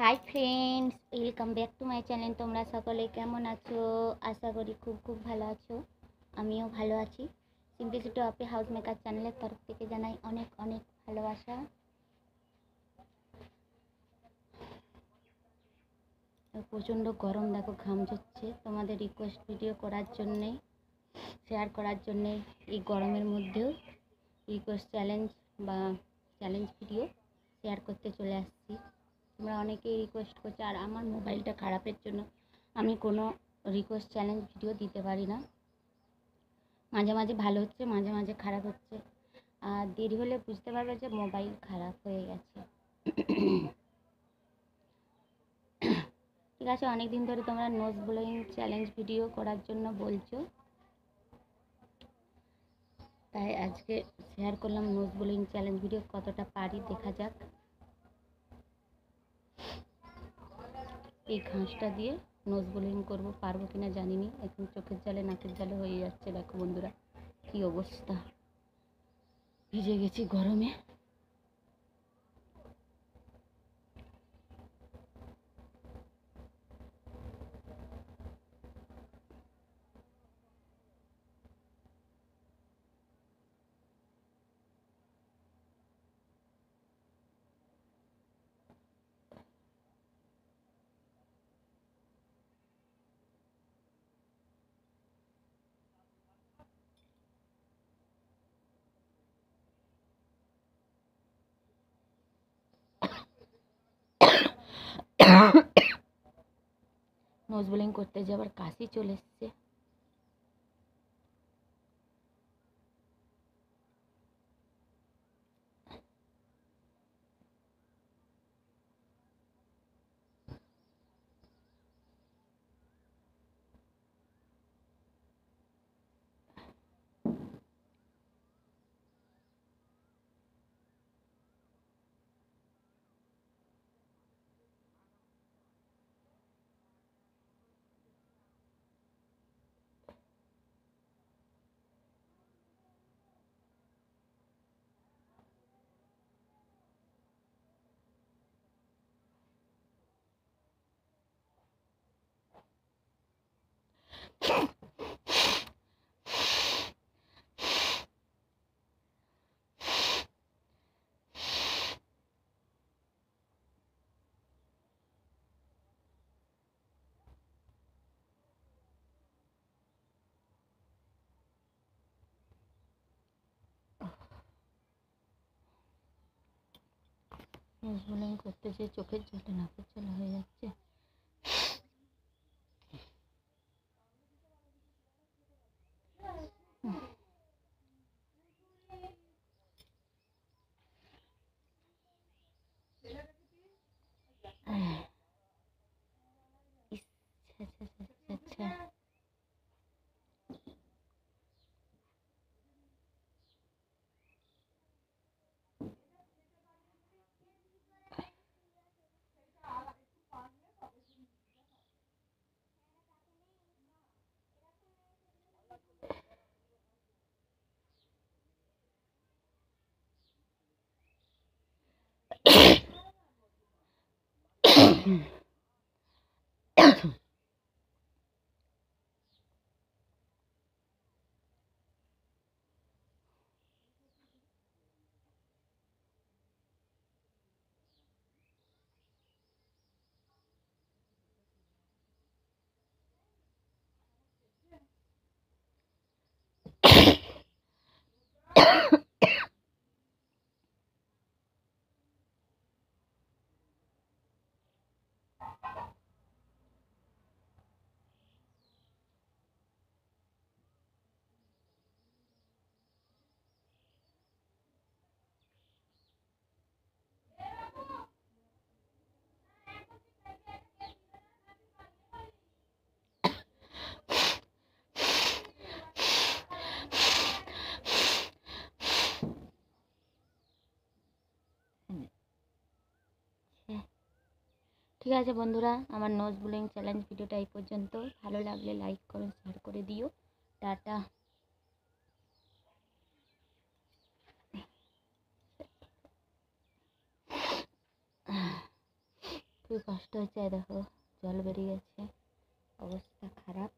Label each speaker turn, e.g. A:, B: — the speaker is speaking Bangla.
A: Hi friends, welcome back to my channel. তোমরা সকলে কেমন আছো? আশা করি খুব খুব ভালো আছো। আমিও ভালো আছি। Simplicity of a house maker চ্যানেলের তরফ থেকে জানাই অনেক অনেক ভালোবাসা। প্রচণ্ড গরম, দেখো ঘাম ঝরছে। তোমাদের রিকোয়েস্ট ভিডিও করার জন্যে, শেয়ার করার জন্যে এই গরমের মধ্যেও রিকোয়েস্ট বা চ্যালেঞ্জ ভিডিও শেয়ার করতে চলে আসছি। তোমরা অনেকেই রিকোয়েস্ট করছো, আর আমার মোবাইলটা খারাপের জন্য আমি কোনো রিকোয়েস্ট চ্যালেঞ্জ ভিডিও দিতে পারি না। মাঝে মাঝে ভালো হচ্ছে, মাঝে মাঝে খারাপ হচ্ছে, আর দেরি হলে বুঝতে পারবে যে মোবাইল খারাপ হয়ে গেছে। ঠিক আছে, অনেক দিন ধরে তোমরা নোজ ব্লোয়িং চ্যালেঞ্জ ভিডিও করার জন্য বলছো, তাই আজকে শেয়ার করলাম নোজ ব্লোয়িং চ্যালেঞ্জ ভিডিও। কতটা পারি দেখা যাক। এই ঘাসটা দিয়ে নোজ ব্লোয়িং করবো, পারবো কিনা জানি না। এখন চোখের জলে নাকের জলে হয়ে যাচ্ছে। দেখো বন্ধুরা কি অবস্থা, ভিজে গেছি গরমে। নোজ ব্লোয়িং করতে যে আবার কাশি চলে এসছে। নোজ ব্লোয়িং করতে যে চোখের জলে নাকের জলে হয়ে যাচ্ছে। আচ্ছা, ঠিক আছে বন্ধুরা, আমার নোজ ব্লোয়িং চ্যালেঞ্জ ভিডিওটা এই পর্যন্ত। ভালো লাগলে লাইক করে শেয়ার করে দিও। টাটা। খুবই কষ্ট হচ্ছে। এই দেখো জল বেরিয়ে গেছে, অবস্থা খারাপ।